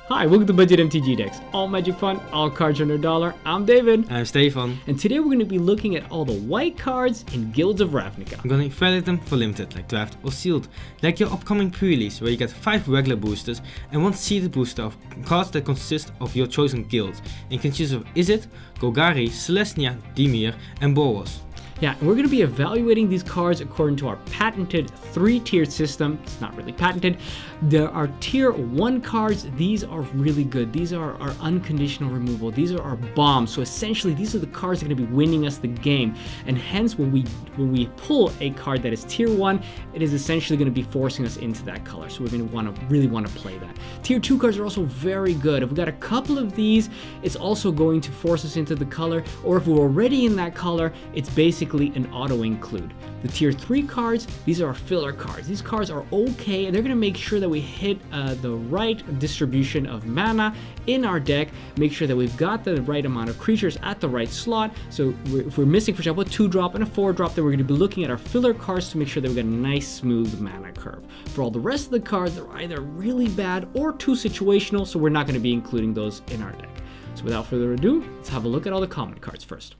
Hi, welcome to Budget MTG Decks. All magic fun, all cards under $1. I'm David. I'm Stefan. And today we're going to be looking at all the white cards in Guilds of Ravnica. I'm going to evaluate them for limited, like draft or sealed. Like your upcoming pre-release, where you get 5 regular boosters and 1 seeded booster of cards that consist of your chosen guild. And you can choose of Izzet, Golgari, Celestia, Dimir and Boros. Yeah, and we're going to be evaluating these cards according to our patented 3-tiered system. It's not really patented. There are tier 1 cards. These are really good. These are our unconditional removal. These are our bombs. So essentially, these are the cards that are going to be winning us the game. And hence, when we pull a card that is tier 1, it is essentially going to be forcing us into that color. So we're going to really want to play that. Tier 2 cards are also very good. If we got a couple of these, it's also going to force us into the color. Or if we're already in that color, it's basically an auto include. The tier 3 cards, these are our filler cards. These cards are okay, and they're going to make sure that we hit the right distribution of mana in our deck, make sure that we've got the right amount of creatures at the right slot. So if we're missing, for example, a 2-drop and a 4-drop, then we're going to be looking at our filler cards to make sure that we've got a nice smooth mana curve. For all the rest of the cards, they're either really bad or too situational, so we're not going to be including those in our deck. So without further ado, let's have a look at all the common cards first.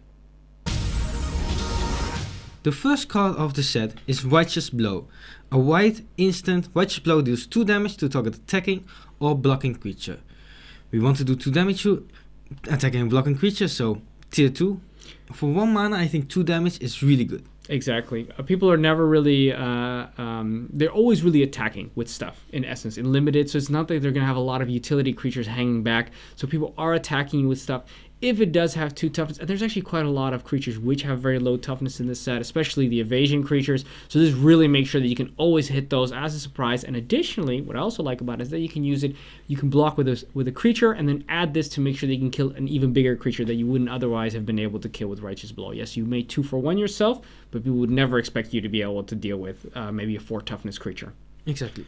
The first card of the set is Righteous Blow. A white instant Righteous Blow deals 2 damage to target attacking or blocking creature. We want to do 2 damage to attacking and blocking creature, so tier 2. For 1 mana, I think 2 damage is really good. Exactly. People are never really, they're always really attacking with stuff, in essence, in limited. So it's not that they're going to have a lot of utility creatures hanging back. So people are attacking you with stuff. If it does have 2 toughness, and there's actually quite a lot of creatures which have very low toughness in this set, especially the evasion creatures. So this really makes sure that you can always hit those as a surprise. And additionally, what I also like about it is that you can use it, you can block with a creature and then add this to make sure that you can kill an even bigger creature that you wouldn't otherwise have been able to kill with Righteous Blow. Yes, you may 2-for-1 yourself, but people would never expect you to be able to deal with maybe a 4 toughness creature. Exactly.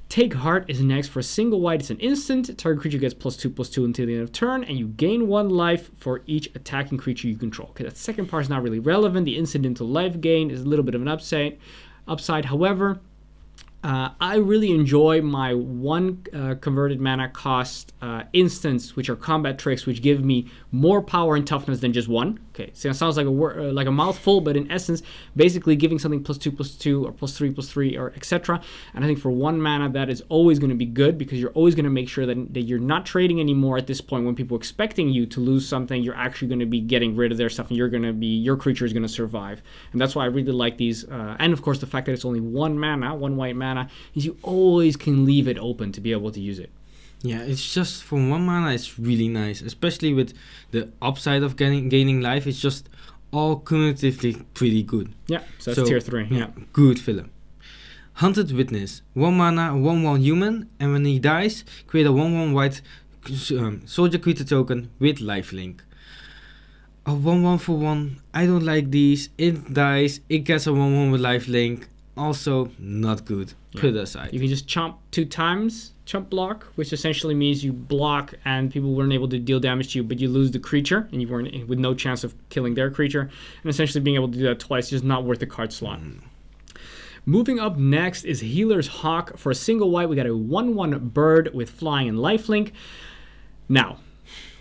Take Heart is next. For a single white, it's an instant. Target creature gets +2/+2 until the end of turn, and you gain 1 life for each attacking creature you control. Okay, that second part is not really relevant. The incidental life gain is a little bit of an upside. However, I really enjoy my 1 converted mana cost instants, which are combat tricks, which give me more power and toughness than just 1. Okay, so it sounds like a mouthful, but in essence, basically giving something +2/+2 or +3/+3 or etc. And I think for 1 mana, that is always going to be good because you're always going to make sure that you're not trading anymore at this point when people are expecting you to lose something. You're actually going to be getting rid of their stuff, and your creature is going to survive. And that's why I really like these. And of course, the fact that it's only 1 mana, 1 white mana, is you always can leave it open to be able to use it. Yeah, it's just for 1 mana, it's really nice, especially with the upside of gaining life. It's just all cumulatively pretty good. Yeah, so that's tier 3. Yeah, good filler. Hunted Witness, 1 mana, 1/1 human, and when he dies, create a 1/1 white soldier creature token with lifelink. A 1/1 for 1, I don't like these. It dies, it gets a 1/1 with lifelink. Also, not good. Yeah. Put it aside. You can just chomp 2 times, chump block, which essentially means you block and people weren't able to deal damage to you, but you lose the creature and you weren't with no chance of killing their creature. And essentially being able to do that twice is just not worth the card slot. Moving up next is Healer's Hawk. For a single white, we got a 1/1 bird with flying and lifelink. Now,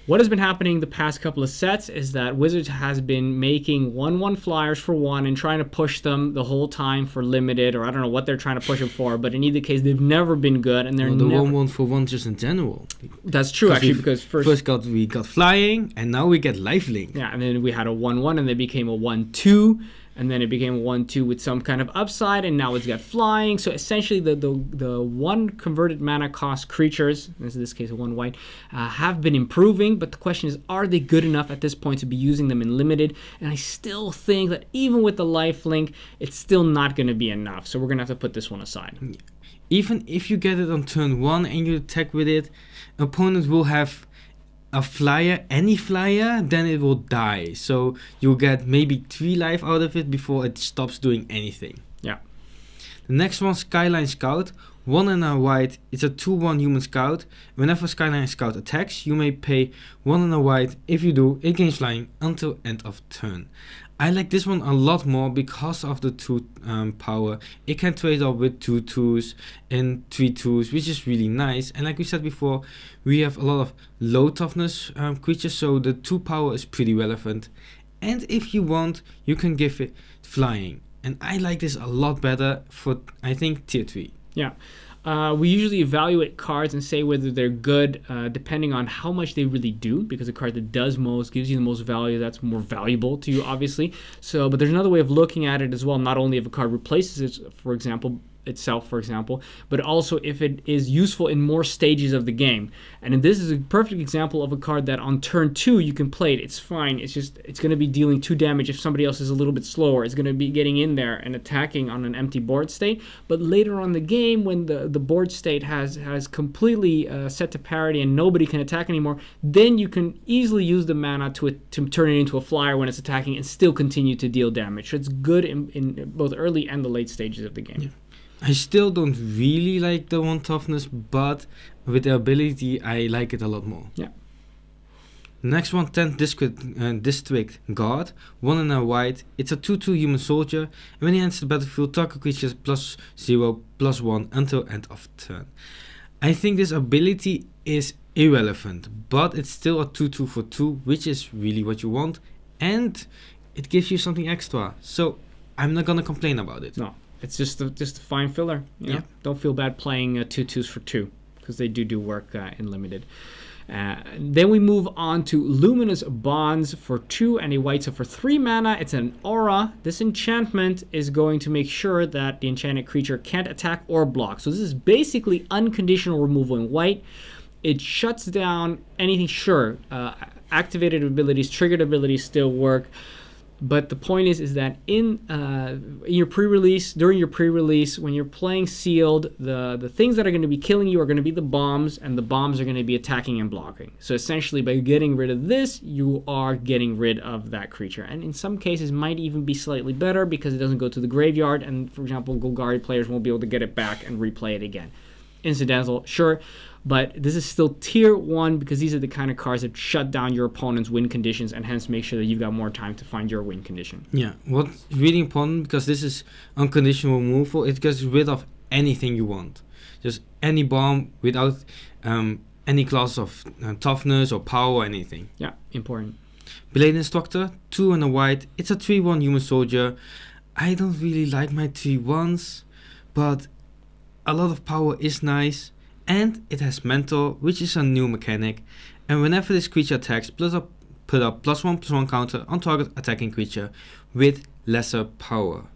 what has been happening the past couple of sets is that Wizards has been making 1/1 flyers for 1 and trying to push them the whole time for limited, or I don't know what they're trying to push them for, but in either case, they've never been good, and they're the never... 1/1 for 1 just in general. That's true, actually, because we got flying, and now we get lifelink. Yeah, and then we had a 1/1, and they became a 1/2, and then it became a 1/2 with some kind of upside, and now it's got flying. So essentially, the 1 converted mana cost creatures, in this case a 1 white, have been improving. But the question is, are they good enough at this point to be using them in limited? And I still think that even with the lifelink, it's still not going to be enough. So we're going to have to put this one aside. Even if you get it on turn 1 and you attack with it, opponent will have a flyer, any flyer, then it will die. So you'll get maybe 3 life out of it before it stops doing anything. Yeah. The next one, Skyline Scout. 1 and a white, it's a 2/1 human scout. Whenever Skyline Scout attacks, you may pay 1 and a white. If you do, it gains flying until end of turn. I like this one a lot more because of the 2 power. It can trade off with 2 2s and 3 2s, which is really nice. And like we said before, we have a lot of low toughness creatures, so the 2 power is pretty relevant. And if you want, you can give it flying. And I like this a lot better for, I think, tier 3. Yeah. We usually evaluate cards and say whether they're good depending on how much they really do, because a card that does most, gives you the most value, that's more valuable to you, obviously. So, but there's another way of looking at it as well, not only if a card replaces it, for example, but also if it is useful in more stages of the game. And this is a perfect example of a card that on turn 2 you can play it. It's fine. It's going to be dealing 2 damage if somebody else is a little bit slower. It's going to be getting in there and attacking on an empty board state. But later on in the game, when the board state has completely set to parity and nobody can attack anymore, then you can easily use the mana to turn it into a flyer when it's attacking and still continue to deal damage. So it's good in both early and the late stages of the game. Yeah. I still don't really like the 1 toughness, but with the ability, I like it a lot more. Yeah. Next one, 10th District Guard, 1 and a white. It's a 2/2 human soldier, and when he enters the battlefield, target creatures +0/+1 until end of turn. I think this ability is irrelevant, but it's still a 2/2 for 2, which is really what you want, and it gives you something extra. So I'm not gonna complain about it. No. It's just a fine filler. You know? Don't feel bad playing 2/2s for 2, because they do work in limited. Then we move on to Luminous Bonds for 2 and a white. So for 3 mana, it's an aura. This enchantment is going to make sure that the enchanted creature can't attack or block. So this is basically unconditional removal in white. It shuts down anything. Sure, activated abilities, triggered abilities still work. But the point is that in your pre-release, during your pre-release, when you're playing sealed, the things that are going to be killing you are going to be the bombs, and the bombs are going to be attacking and blocking. So essentially, by getting rid of this, you are getting rid of that creature. And in some cases, might even be slightly better because it doesn't go to the graveyard, and for example, Golgari players won't be able to get it back and replay it again. Incidental, sure. But this is still tier 1 because these are the kind of cards that shut down your opponent's win conditions and hence make sure that you've got more time to find your win condition. Yeah, what's really important, because this is unconditional removal, it gets rid of anything you want. Just any bomb without any class of toughness or power or anything. Yeah, important. Blade Instructor, 2 and a white. It's a 3/1 human soldier. I don't really like my 3/1s, but a lot of power is nice. And it has Mentor, which is a new mechanic. And whenever this creature attacks, put up +1/+1 counter on target attacking creature with lesser power.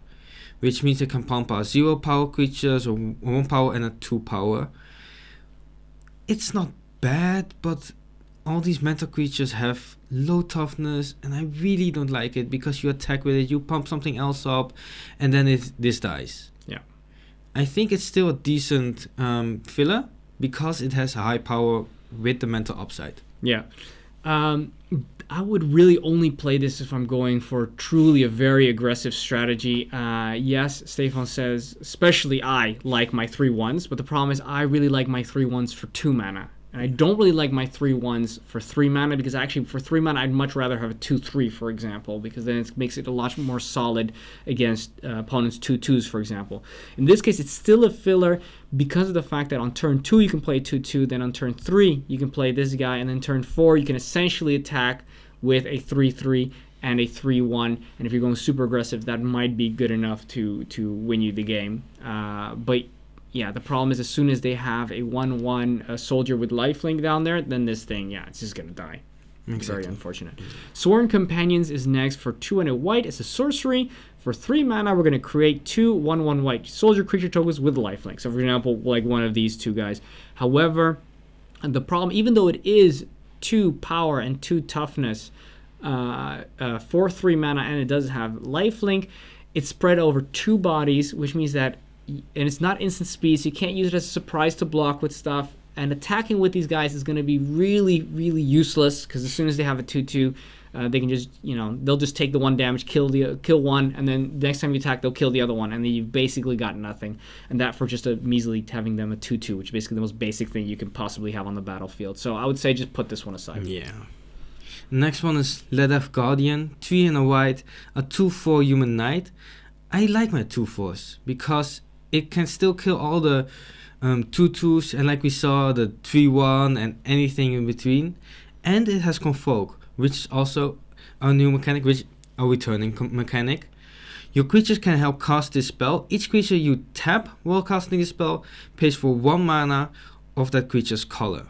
Which means it can pump out 0 power creatures or 1 power and a 2 power. It's not bad, but all these mentor creatures have low toughness, and I really don't like it because you attack with it, you pump something else up, and then this dies. Yeah. I think it's still a decent filler, because it has a high power with the mental upside. Yeah. I would really only play this if I'm going for truly a very aggressive strategy. Yes, Stefan says, especially I like my 3/1s, but the problem is I really like my 3/1s for 2 mana. And I don't really like my 3/1s for 3 mana, because actually for 3 mana I'd much rather have a 2/3, for example, because then it makes it a lot more solid against opponents' 2/2s, for example. In this case, it's still a filler because of the fact that on turn 2 you can play 2/2, then on turn 3 you can play this guy, and then turn 4 you can essentially attack with a 3/3 and a 3/1, and if you're going super aggressive, that might be good enough to win you the game. But yeah, the problem is as soon as they have a 1/1 soldier with lifelink down there, then this thing, it's just going to die. Exactly. Very unfortunate. Sworn Companions is next for 2 and a white. It's a sorcery. For 3 mana, we're going to create 2 1/1 white soldier creature tokens with lifelink. So for example, like one of these 2 guys. However, the problem, even though it is 2 power and 2 toughness for 3 mana, and it does have lifelink, it's spread over 2 bodies, which means that, and it's not instant speed, so you can't use it as a surprise to block with stuff. And attacking with these guys is going to be really, really useless, because as soon as they have a 2/2, they can just, they'll just take the 1 damage, kill one, and then the next time you attack, they'll kill the other one, and then you've basically got nothing. And that for just a measly having them a 2/2, which is basically the most basic thing you can possibly have on the battlefield. So I would say just put this one aside. Yeah. Next one is Leather Guardian, 3 and a white, a 2/4 human knight. I like my 2/4s because it can still kill all the 2/2s, and like we saw, the 3/1 and anything in between. And it has Convoke, which is also a new mechanic, which a returning mechanic. Your creatures can help cast this spell. Each creature you tap while casting this spell pays for 1 mana of that creature's color.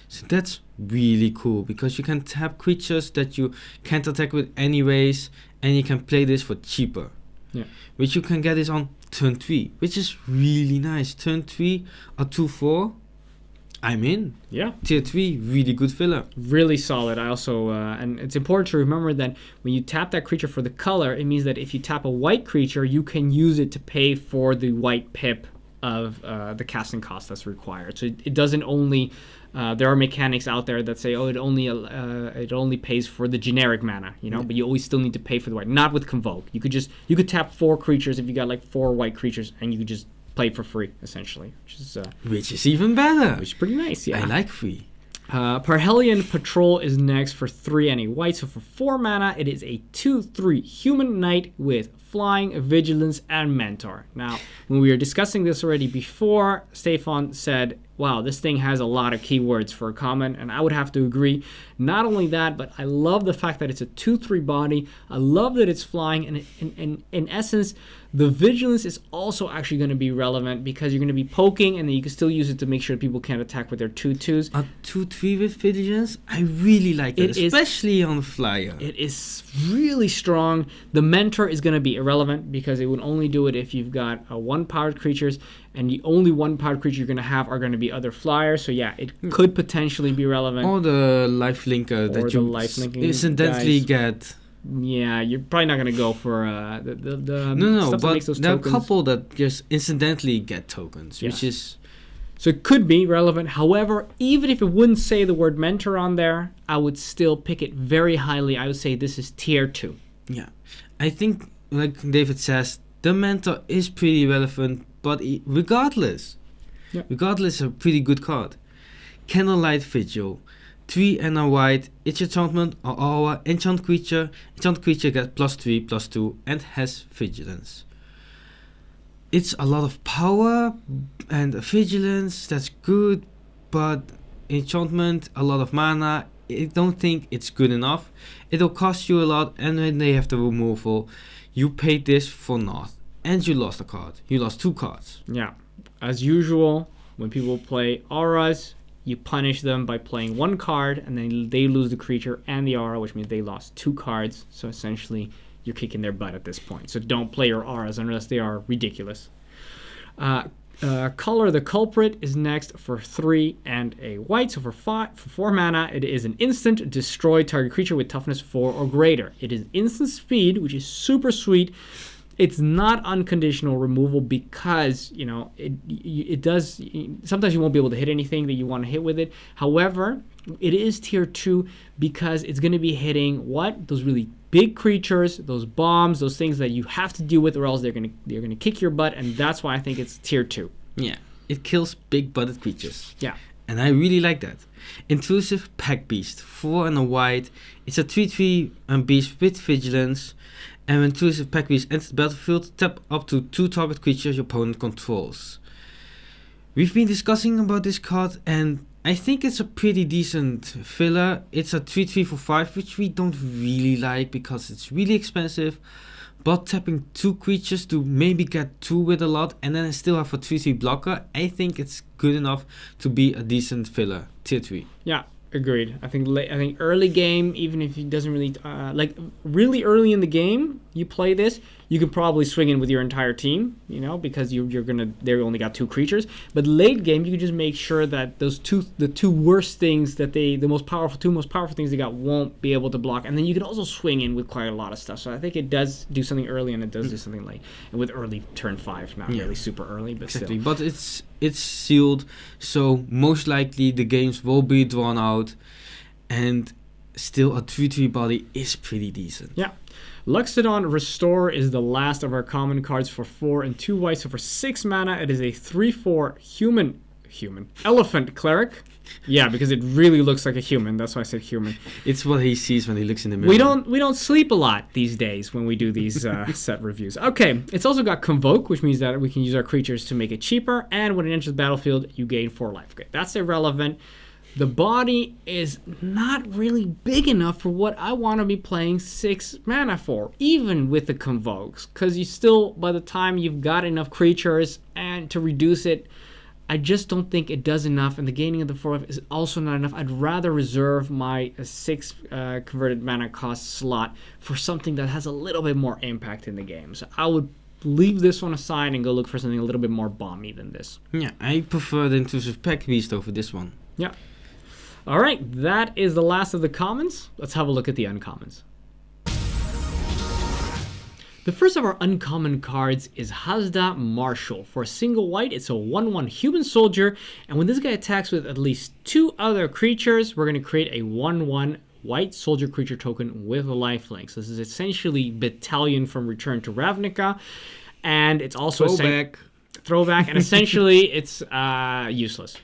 So that's really cool because you can tap creatures that you can't attack with anyways, and you can play this for cheaper. Yeah. Which you can get this on turn 3, which is really nice. Turn 3, a 2/4, I'm in. Yeah. Tier 3, really good filler. Really solid. I also, and it's important to remember that when you tap that creature for the color, it means that if you tap a white creature, you can use it to pay for the white pip of the casting cost that's required. So it doesn't only, there are mechanics out there that say, oh, it only pays for the generic mana, you know, but you always still need to pay for the white. Not with Convoke. You could tap 4 creatures if you got like 4 white creatures, and you could just play for free, essentially, which is even better. Which is pretty nice, yeah. I like free. Parhelion Patrol is next for 3 and a white. So for 4 mana, it is a 2/3 human knight with flying, vigilance, and mentor. Now, when we were discussing this already before, Stefan said, wow, this thing has a lot of keywords for a common, and I would have to agree. Not only that, but I love the fact that it's a 2/3 body. I love that it's flying, and in essence, the vigilance is also actually going to be relevant because you're going to be poking, and then you can still use it to make sure people can't attack with their 2/2s. A 2/3 with vigilance, I really like it, especially on flyer. It is really strong. The mentor is going to be irrelevant because it would only do it if you've got 1-powered creatures, and the only 1-powered creature you're going to have are going to be other flyers. So yeah, it could potentially be relevant. Or the lifelinker that you incidentally get. Yeah, you're probably not going to go for no, stuff that makes but those there are a tokens. couple that just incidentally get tokens, which is... So it could be relevant. However, even if it wouldn't say the word mentor on there, I would still pick it very highly. I would say this is tier 2. Yeah, I think, like David says, the mentor is pretty relevant, but regardless, a pretty good card. Candlelight Vigil. 3 and a white, each enchantment or aura, enchant creature gets +3/+2 and has vigilance. It's a lot of power and vigilance, that's good, but enchantment, a lot of mana, I don't think it's good enough. It'll cost you a lot, and when they have the removal, you paid this for naught, and you lost a card. You lost 2 cards. Yeah, as usual, when people play auras, you punish them by playing 1 card, and then they lose the creature and the aura, which means they lost 2 cards. So essentially, you're kicking their butt at this point. So don't play your auras unless they are ridiculous. Color the Culprit is next for 3 and a white. So for 4 mana, it is an instant destroy target creature with toughness 4 or greater. It is instant speed, which is super sweet. It's not unconditional removal because, you know, it does, sometimes you won't be able to hit anything that you want to hit with it. However, it is tier 2 because it's going to be hitting what? Those really big creatures, those bombs, those things that you have to deal with, or else they're going to kick your butt, and that's why I think it's tier 2. Yeah, it kills big-butted creatures. Yeah. And I really like that. Intrusive Pack Beast, 4 and a white. It's a 3/3 beast with vigilance. And when Intrusive Pack Beast enters the battlefield, tap up to 2 target creatures your opponent controls. We've been discussing about this card, and I think it's a pretty decent filler. It's a 3/3 for 5, which we don't really like because it's really expensive. But tapping 2 creatures to maybe get 2 with a lot, and then still have a 3/3 blocker, I think it's good enough to be a decent filler, tier 3. Yeah, agreed. I think early game, even if it doesn't really really early in the game, you play this, you could probably swing in with your entire team, you know, because they only got 2 creatures. But late game, you can just make sure that the two worst things that the most powerful things they got won't be able to block, and then you can also swing in with quite a lot of stuff. So I think it does do something early, and it does do something late, and with early turn 5, not really super early, but exactly. Still. But it's sealed, so most likely the games will be drawn out, and still a 3/3 body is pretty decent. Yeah. Luxodon Restore is the last of our common cards for 4 and 2 white. So for 6 mana, it is a 3/4 human human. Elephant Cleric. Yeah, because it really looks like a human. That's why I said human. It's what he sees when he looks in the mirror. We don't sleep a lot these days when we do these set reviews. Okay, it's also got Convoke, which means that we can use our creatures to make it cheaper, and when it enters the battlefield, you gain 4 life. Okay, that's irrelevant. The body is not really big enough for what I want to be playing 6 mana for, even with the Convokes, because you still, by the time you've got enough creatures and to reduce it, I just don't think it does enough, and the gaining of the 4 is also not enough. I'd rather reserve my 6 converted mana cost slot for something that has a little bit more impact in the game. So I would leave this one aside and go look for something a little bit more bomby than this. Yeah, I prefer the Intrusive Pack Beast over this one. Yeah. All right, that is the last of the commons. Let's have a look at the uncommons. The first of our uncommon cards is Hazda Marshal. For a single white, it's a 1/1 human soldier, and when this guy attacks with at least 2 other creatures, we're going to create a 1/1 white soldier creature token with a lifelink. So this is essentially Battalion from Return to Ravnica, and it's also throwback, and essentially it's useless.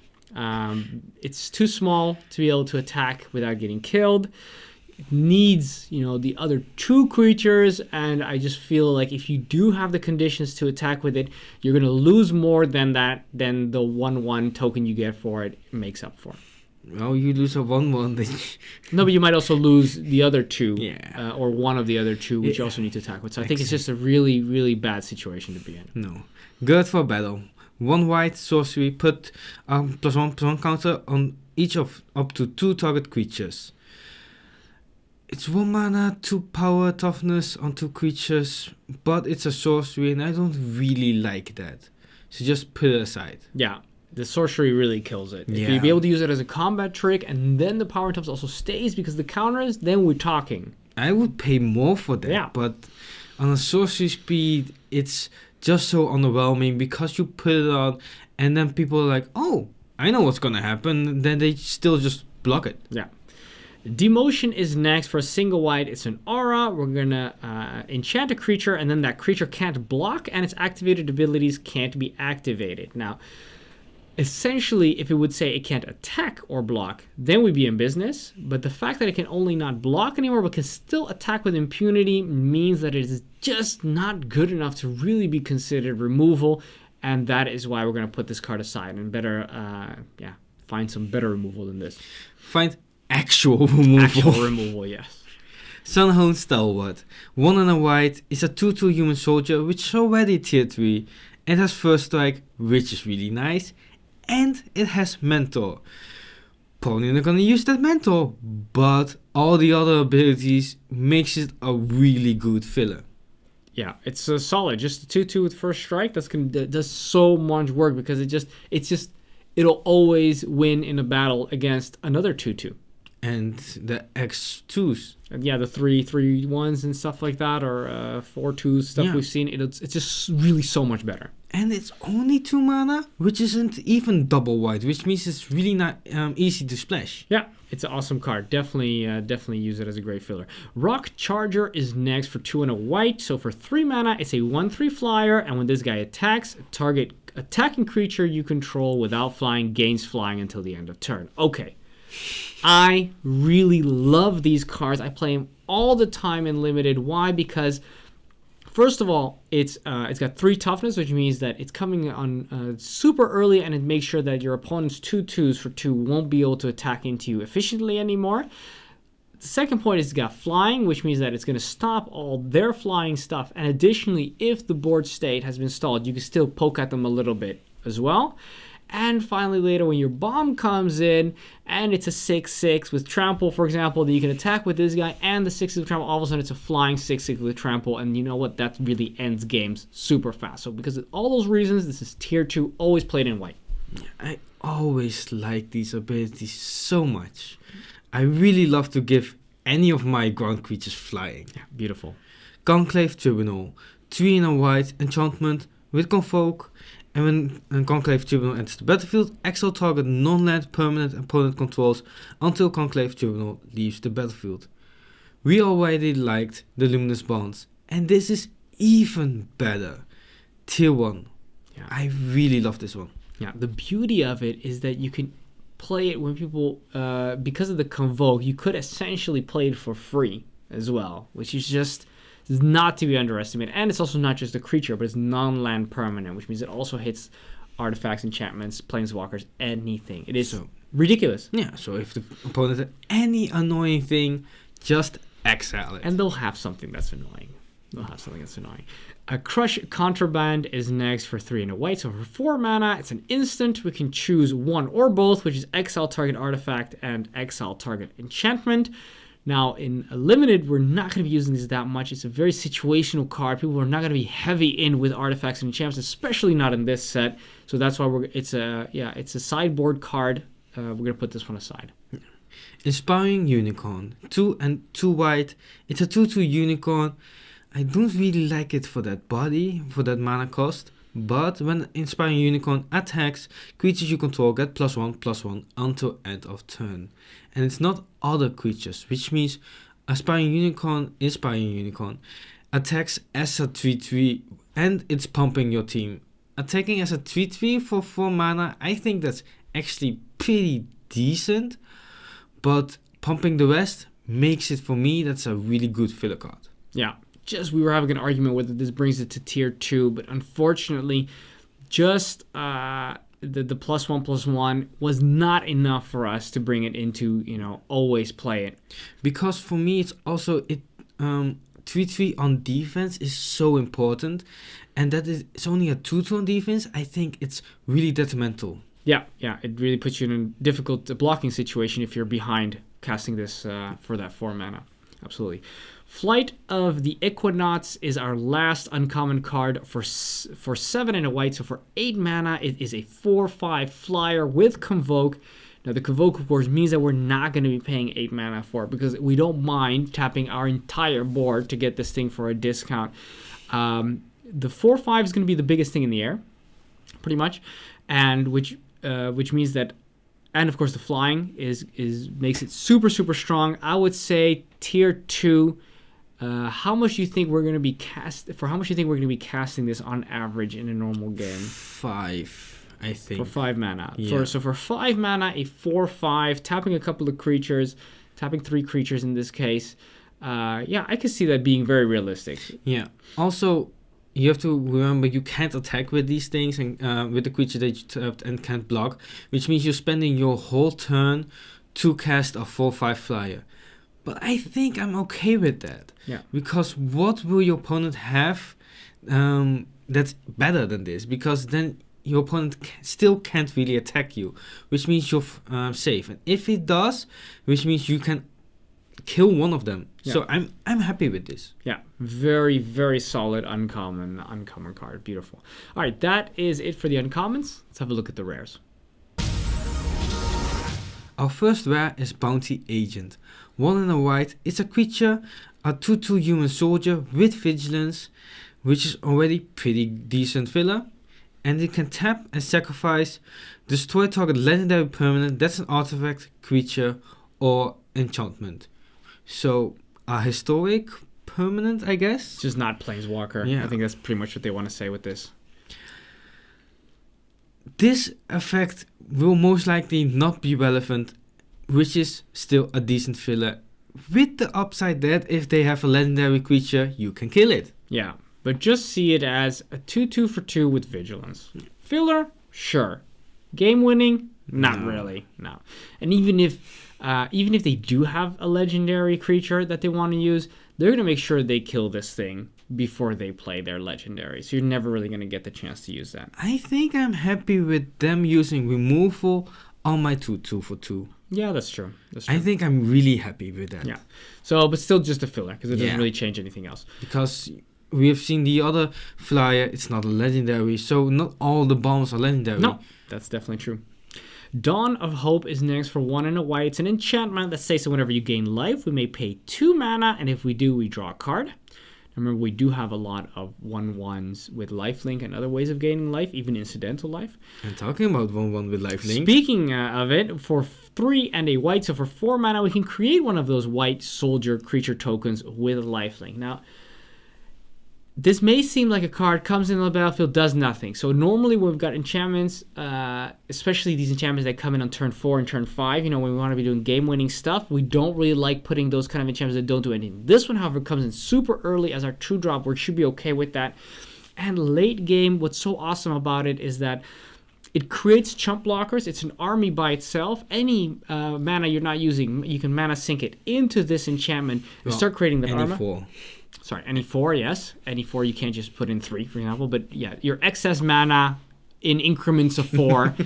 It's too small to be able to attack without getting killed. It needs, the other 2 creatures, and I just feel like if you do have the conditions to attack with it, you're going to lose more than the 1/1 token you get for it makes up for. Well, you lose a 1/1. No, but you might also lose the other 2, yeah. Or one of the other 2, which you also need to attack with. So I think it's just a really, really bad situation to be in. No. Good for battle. 1 white sorcery, put +1/+1 counter on each of up to 2 target creatures. It's 1 mana, 2 power, toughness on 2 creatures, but it's a sorcery and I don't really like that. So just put it aside. Yeah, the sorcery really kills it. Yeah. If you'd be able to use it as a combat trick and then the power and toughness also stays because the counters, then we're talking. I would pay more for that, yeah. But on a sorcery speed, it's just so underwhelming because you put it on and then people are like, oh, I know what's gonna happen, then they still just block it. Yeah. Demotion is next. For a single white, it's an aura. We're gonna enchant a creature, and then that creature can't block, and its activated abilities can't be activated. Now, essentially, if it would say it can't attack or block, then we'd be in business. But the fact that it can only not block anymore, but can still attack with impunity, means that it is just not good enough to really be considered removal, and that is why we're gonna put this card aside and better, find some better removal than this. Find actual removal. Actual removal, yes. Sunhone Stalwart. 1 and a white is a 2/2 human soldier, which is already tier 3. It has first strike, which is really nice. And it has mentor. Probably not gonna use that mentor, but all the other abilities makes it a really good filler. Yeah, it's solid. Just a 2/2 with first strike. That does so much work because it'll always win in a battle against another 2/2. And the X2s. Yeah, the 3/3/1s and stuff like that, or 4/2s stuff we've seen. It's just really so much better. And it's only 2 mana, which isn't even double white, which means it's really not easy to splash. Yeah, it's an awesome card. Definitely use it as a great filler. Rock Charger is next for 2 and a white. So for 3 mana, it's a 1/3 flyer, and when this guy attacks, target attacking creature you control without flying gains flying until the end of turn. Okay. I really love these cards. I play them all the time in Limited. Why? Because first of all, it's got 3 toughness, which means that it's coming on super early, and it makes sure that your opponent's 2/2s for 2 won't be able to attack into you efficiently anymore. The second point is it's got flying, which means that it's going to stop all their flying stuff. And additionally, if the board state has been stalled, you can still poke at them a little bit as well. And finally, later, when your bomb comes in, and it's a 6/6 with trample, for example, that you can attack with this guy, and the 6 with trample, all of a sudden it's a flying 6/6 with trample, and you know what? That really ends games super fast. So because of all those reasons, this is tier 2, always played in white. I always like these abilities so much. I really love to give any of my ground creatures flying. Yeah, beautiful. Conclave Tribunal. 3 and a white enchantment with Convoke. And when a Conclave Tribunal enters the battlefield, exile target non-land permanent opponent controls until Conclave Tribunal leaves the battlefield. We already liked the Luminous Bonds, and this is even better. Tier 1. Yeah. I really love this one. Yeah, the beauty of it is that you can play it when people, because of the Convoke, you could essentially play it for free as well, which is not to be underestimated. And it's also not just a creature, but it's non-land permanent, which means it also hits artifacts, enchantments, planeswalkers, anything. It is ridiculous. Yeah, so if the opponent has any annoying thing, just exile it. And they'll have something that's annoying. A Crush Contraband is next for 3 and a white. So for 4 mana, it's an instant. We can choose one or both, which is exile target artifact and exile target enchantment. Now, in a limited, we're not going to be using this that much. It's a very situational card. People are not going to be heavy in with artifacts and enchantments, especially not in this set. So that's why it's a sideboard card. We're going to put this one aside. Inspiring Unicorn. 2 and 2 white. It's a 2/2 unicorn. I don't really like it for that body, for that mana cost. But when Inspiring Unicorn attacks, creatures you control get +1/+1 until end of turn. And it's not other creatures, which means Inspiring Unicorn attacks as a 3/3 and it's pumping your team. Attacking as a 3/3 for 4 mana, I think that's actually pretty decent. But pumping the rest makes it, for me, that's a really good filler card. Yeah. We were having an argument whether this brings it to tier 2, but unfortunately, just the +1/+1 was not enough for us to bring it into, always play it. Because for me, it's also 3/3 on defense is so important, and that is it's only a 2/2 on defense. I think it's really detrimental. Yeah, it really puts you in a difficult blocking situation if you're behind casting this for that 4 mana. Absolutely. Flight of the Equinauts is our last uncommon card for 7 and a white. So for 8 mana, it is a 4/5 flyer with Convoke. Now the Convoke, of course, means that we're not going to be paying 8 mana for it because we don't mind tapping our entire board to get this thing for a discount. The 4/5 is going to be the biggest thing in the air, pretty much, and which means that, and of course the flying makes it super strong. I would say tier 2. How much do you think we're going to be casting this on average in a normal game? 5, I think. For 5 mana. Yeah. So for 5 mana, a 4/5, tapping a couple of creatures, tapping 3 creatures in this case. I could see that being very realistic. Yeah. Also, you have to remember you can't attack with these things and with the creature that you tapped and can't block, which means you're spending your whole turn to cast a 4/5 flyer. But I think I'm okay with that. Yeah. Because what will your opponent have that's better than this? Because then your opponent still can't really attack you, which means you're safe. And if it does, which means you can kill one of them. Yeah. So I'm happy with this. Yeah, very solid uncommon card. Beautiful. All right, that is it for the uncommons. Let's have a look at the rares. Our first rare is Bounty Agent. 1 and a white. It's a creature, a 2/2 human soldier with vigilance, which is already pretty decent filler. And it can tap and sacrifice, destroy target legendary permanent, that's an artifact, creature, or enchantment. So a historic permanent, I guess. Just not planeswalker. Yeah. I think that's pretty much what they want to say with this. This effect will most likely not be relevant, which is still a decent filler, with the upside that if they have a legendary creature, you can kill it. Yeah, but just see it as a 2/2 for 2 with vigilance. Filler, sure. Game winning, not really. No. And even if they do have a legendary creature that they want to use, they're going to make sure they kill this thing before they play their legendary. So you're never really going to get the chance to use that. I think I'm happy with them using removal on my 2/2 for 2. Yeah, that's true. I think I'm really happy with that. Yeah. So, but still just a filler because it doesn't really change anything else. Because we have seen the other flyer, it's not a legendary, so not all the bombs are legendary. No, that's definitely true. Dawn of Hope is next for 1 and a white. It's an enchantment that says that whenever you gain life, we may pay 2 mana, and if we do, we draw a card. Remember, we do have a lot of 1/1s with lifelink and other ways of gaining life, even incidental life. And talking about 1/1 with lifelink. Speaking of it, for 3 and a white, so for 4 mana, we can create one of those white soldier creature tokens with lifelink. Now, this may seem like a card comes into the battlefield, does nothing. So normally when we've got enchantments, especially these enchantments that come in on turn 4 and turn 5, when we want to be doing game-winning stuff, we don't really like putting those kind of enchantments that don't do anything. This one, however, comes in super early as our 2-drop, we should be okay with that. And late game, what's so awesome about it is that it creates chump blockers. It's an army by itself. Any mana you're not using, you can mana sink it into this enchantment and start creating the armor. Sorry, any 4, yes. Any 4, you can't just put in 3, for example. But yeah, your excess mana in increments of 4,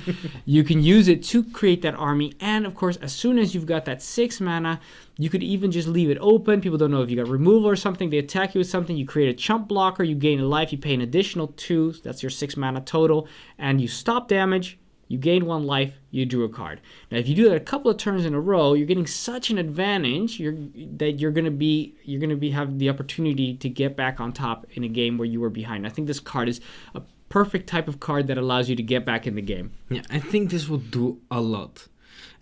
you can use it to create that army. And of course, as soon as you've got that 6 mana, you could even just leave it open. People don't know if you got removal or something. They attack you with something. You create a chump blocker. You gain a life. You pay an additional 2. That's your 6 mana total. And you stop damage. You gain 1 life, you drew a card. Now, if you do that a couple of turns in a row, you're getting such an advantage that you're gonna have the opportunity to get back on top in a game where you were behind. I think this card is a perfect type of card that allows you to get back in the game. Yeah, I think this will do a lot.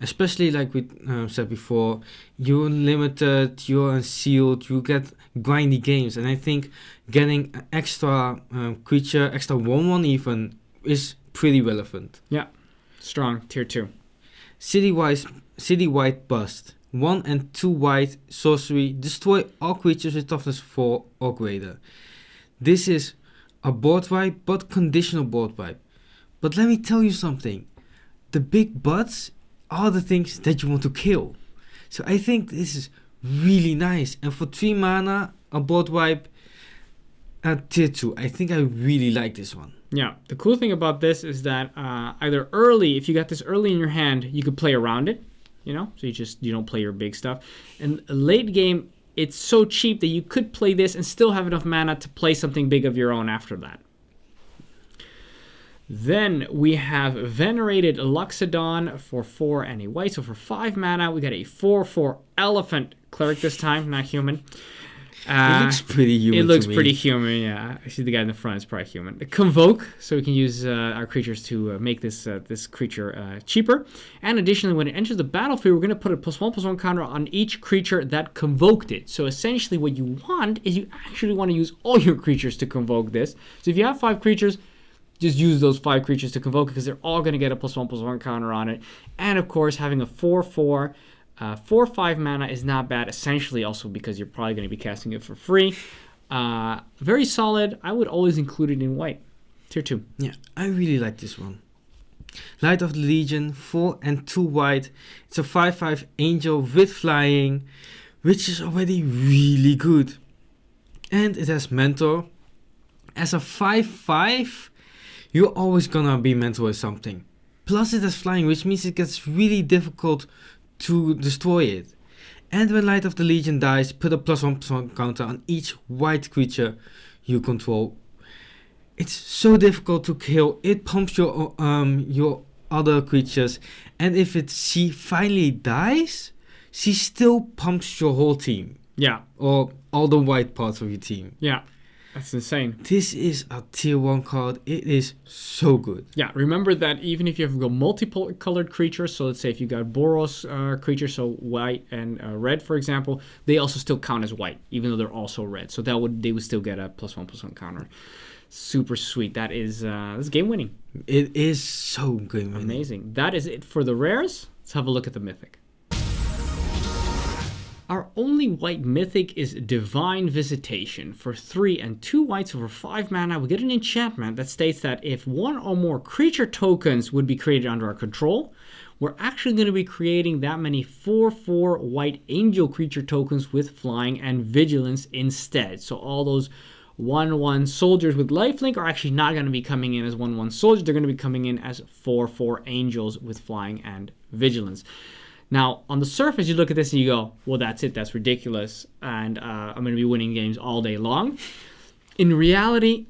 Especially like we said before, you're limited, you're unsealed, you get grindy games. And I think getting an extra creature, extra 1/1 even, is pretty relevant. Yeah, strong, tier 2. City-wide bust. 1 and 2 white sorcery. Destroy all creatures with toughness 4 or greater. This is a board wipe, but conditional board wipe. But let me tell you something. The big buts are the things that you want to kill. So I think this is really nice. And for 3 mana, a board wipe at tier 2. I think I really like this one. Yeah, the cool thing about this is that either early, if you got this early in your hand, you could play around it, so you don't play your big stuff. And late game, it's so cheap that you could play this and still have enough mana to play something big of your own after that. Then we have Venerated Loxodon for 4 and a white. So for 5 mana, we got a 4/4 elephant cleric this time, not human. It looks pretty human. It looks to me. pretty human, yeah. I see the guy in the front is probably human. Convoke, so we can use our creatures to make this creature cheaper. And additionally, when it enters the battlefield, we're going to put a +1/+1 counter on each creature that convoked it. So essentially, what you want is you actually want to use all your creatures to convoke this. So if you have 5 creatures, just use those 5 creatures to convoke it because they're all going to get a +1/+1 counter on it. And of course, having a 4/4. 4/5 mana is not bad, essentially also because you're probably going to be casting it for free. Very solid. I would always include it in white. Tier 2. Yeah, I really like this one. Light of the Legion, 4 and 2 white. It's a 5/5 angel with flying, which is already really good. And it has Mentor. As a 5/5, you're always gonna be Mentor with something. Plus it has flying, which means it gets really difficult to destroy it. And when Light of the Legion dies, put a +1/+1 counter on each white creature you control. It's so difficult to kill. It pumps your other creatures, and if she finally dies, she still pumps your whole team. Yeah. Or all the white parts of your team. Yeah. That's insane. This is a tier 1 card. It is so good. Yeah, remember that even if you have multiple colored creatures, so let's say if you got Boros creatures, so white and red, for example, they also still count as white, even though they're also red. So they would still get a +1/+1 counter. Super sweet. That's game winning. It is so game winning. Amazing. That is it for the rares. Let's have a look at the mythic. Our only white mythic is Divine Visitation. For 3 and 2 whites over 5 mana, we get an enchantment that states that if 1 or more creature tokens would be created under our control, we're actually going to be creating that many 4/4 white angel creature tokens with flying and vigilance instead. So all those 1/1 soldiers with lifelink are actually not going to be coming in as 1/1 soldiers. They're going to be coming in as 4/4 angels with flying and vigilance. Now, on the surface, you look at this and you go, well, that's it. That's ridiculous. And I'm going to be winning games all day long. In reality,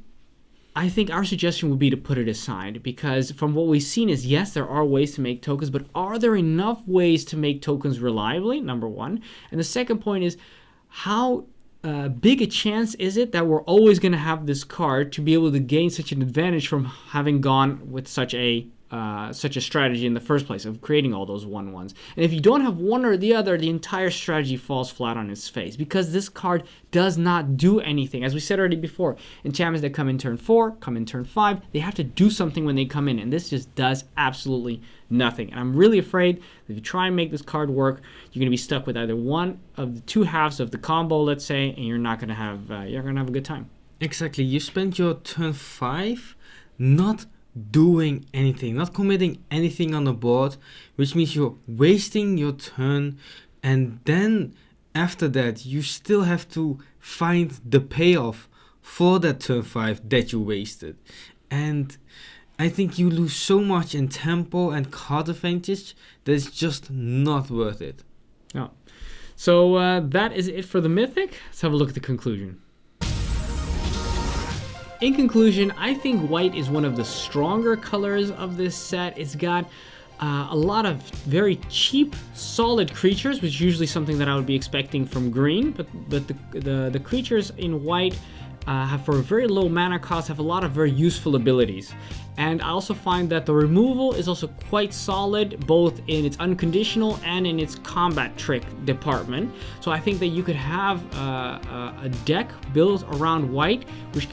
I think our suggestion would be to put it aside because from what we've seen is, yes, there are ways to make tokens, but are there enough ways to make tokens reliably? Number one. And the second point is, how big a chance is it that we're always going to have this card to be able to gain such an advantage from having gone with such a such a strategy in the first place of creating all those 1/1s. And if you don't have one or the other, the entire strategy falls flat on its face because this card does not do anything. As we said already before, enchantments that come in turn 4, come in turn 5, they have to do something when they come in, and this just does absolutely nothing. And I'm really afraid that if you try and make this card work, you're going to be stuck with either one of the two halves of the combo, let's say, and you're not going to have a good time. Exactly. You spend your turn 5 not doing anything, not committing anything on the board, which means you're wasting your turn, and then after that you still have to find the payoff for that turn 5 that you wasted. And I think you lose so much in tempo and card advantage that it's just not worth it. No. So that is it for the Mythic. Let's have a look at the conclusion. In conclusion, I think white is one of the stronger colors of this set. It's got a lot of very cheap, solid creatures, which is usually something that I would be expecting from green. But the creatures in white have, for a very low mana cost, have a lot of very useful abilities. And I also find that the removal is also quite solid, both in its unconditional and in its combat trick department. So I think that you could have a deck built around white, which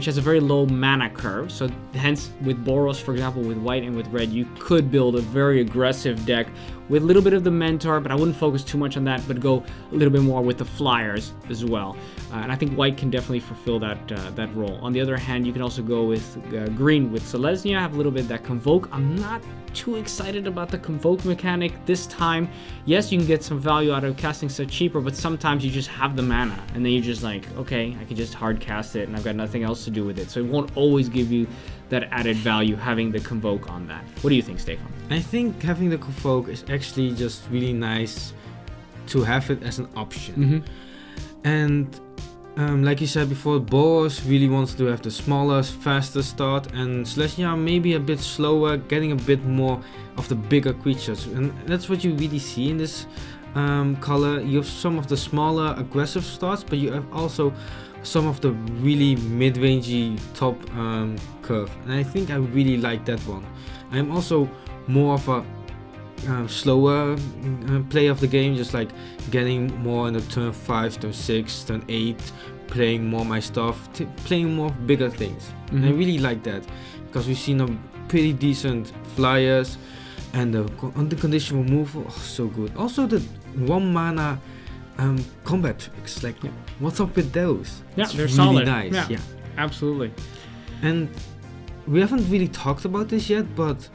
has a very low mana curve. So hence, with Boros, for example, with white and with red, you could build a very aggressive deck with a little bit of the Mentor, but I wouldn't focus too much on that, but go a little bit more with the Flyers as well. And I think white can definitely fulfill that role. On the other hand, you can also go with green with Selesnya, have a little bit of that Convoke. I'm not too excited about the Convoke mechanic this time. Yes, you can get some value out of casting stuff cheaper, but sometimes you just have the mana, and then you're just like, okay, I can just hard cast it, and I've got nothing else to do with it. So it won't always give you that added value having the Convoke on that. What do you think, Stefan? I think having the Convoke is actually just really nice to have it as an option. Mm-hmm. And like you said before, Boros really wants to have the smaller, faster start, and Selesnya maybe a bit slower, getting a bit more of the bigger creatures. And that's what you really see in this color. You have some of the smaller, aggressive starts, but you have also some of the really mid-rangey top curve. And I think I really like that one. I'm also more of a slower play of the game, just like getting more in the turn 5, turn 6, turn 8, playing more my stuff, playing more bigger things. Mm-hmm. And I really like that because we've seen a pretty decent Flyers, and the unconditional removal, so good. Also the 1 mana combat tricks, like what's up with those? Yeah, it's they're really solid. Nice. Yeah, absolutely. And we haven't really talked about this yet, but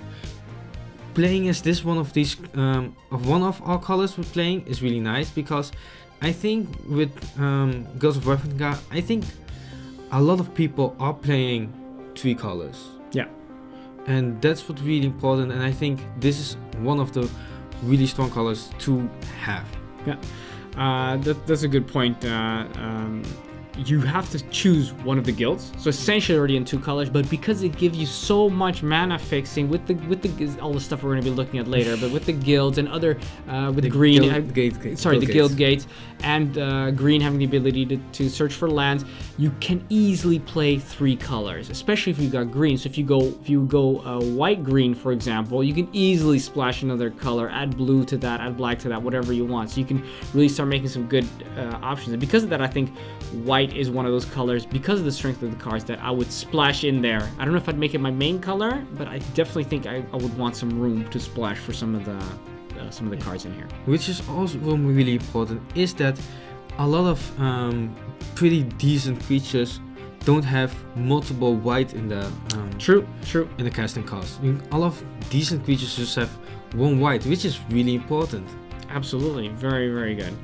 playing as this one of these of one of our colors we're playing is really nice, because I think with Guilds of Ravnica, I think a lot of people are playing 3 colors. Yeah. And that's what's really important, and I think this is one of the really strong colors to have. Yeah, that's a good point. You have to choose one of the guilds, so essentially already in 2 colors, but because it gives you so much mana fixing with the all the stuff we're going to be looking at later, but with the guilds and other with the green guild gates and green having the ability to search for lands, you can easily play 3 colors, especially if you got green. So if you go white green, for example, you can easily splash another color, add blue to that, add black to that, whatever you want. So you can really start making some good options, and because of that, I think white is one of those colors, because of the strength of the cards, that I would splash in there. I don't know if I'd make it my main color, but I definitely think I would want some room to splash for some of the cards in here. Which is also really important, is that a lot of pretty decent creatures don't have multiple white in the True in the casting cost. I mean, a lot of decent creatures just have 1 white, which is really important. Absolutely, very, very good.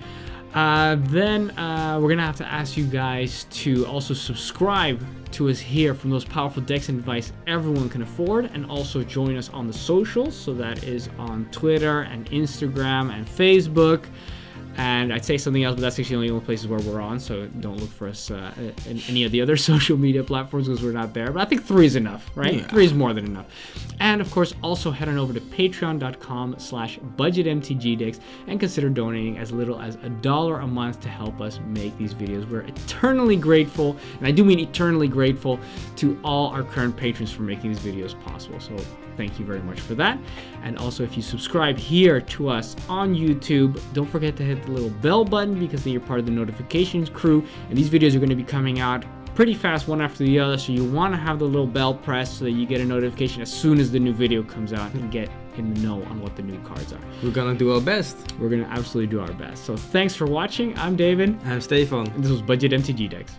Then we're gonna have to ask you guys to also subscribe to us here from those powerful decks and advice everyone can afford, and also join us on the socials. So that is on Twitter and Instagram and Facebook. And I'd say something else, but that's actually the only places where we're on, so don't look for us in any of the other social media platforms because we're not there. But I think 3 is enough, right? Yeah. 3 is more than enough. And of course, also head on over to patreon.com/budgetmtgdecks and consider donating as little as $1 a month to help us make these videos. We're eternally grateful, and I do mean eternally grateful, to all our current patrons for making these videos possible. So thank you very much for that. And also, if you subscribe here to us on YouTube, don't forget to hit the little bell button, because then you're part of the notifications crew, and these videos are going to be coming out pretty fast, one after the other, so you want to have the little bell pressed so that you get a notification as soon as the new video comes out and get in the know on what the new cards are. We're gonna do our best. We're gonna absolutely do our best. So thanks for watching. I'm David. I'm Stefan. And this was Budget MTG Decks.